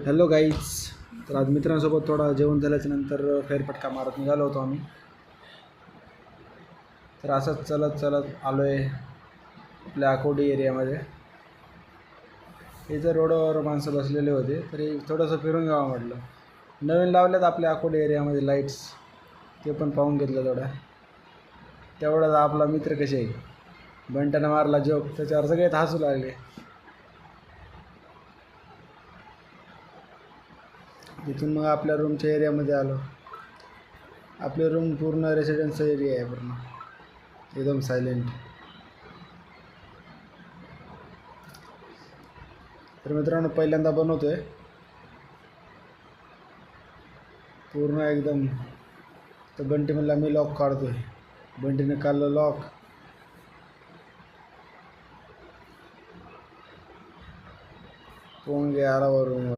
Hello guys. तर आज मित्रांसोबत थोडा जेवण झाल्याच्या नंतर फेरफटका मारत निघालो होतो आम्ही. तर असंच चलत चलत आलो आहे आपल्या आकोडी एरियामध्ये. इथं रोडवर माणसं बसलेले होते, तरी थोडंसं फिरून जावं म्हटलं. नवीन लावल्यात आपल्या आकोडी एरियामध्ये लाईट्स, ते पण पाहून घेतलं तेवढाच आपला मित्र कसे आहे, बंट्यानं मारला जोक, त्याच्यावर सगळे हसू लागले. तिथून मग आपल्या रूमच्या एरियामध्ये आलो. आपली रूम पूर्ण रेसिडेन्स एरिया आहे, पूर्ण एकदम सायलेंट. तर मित्रांनो पहिल्यांदा बनवतोय पूर्ण एकदम. तर बंटी म्हणला मी लॉक काढतोय. बंटीने काढलं लॉक. पोहून गे आला वरून.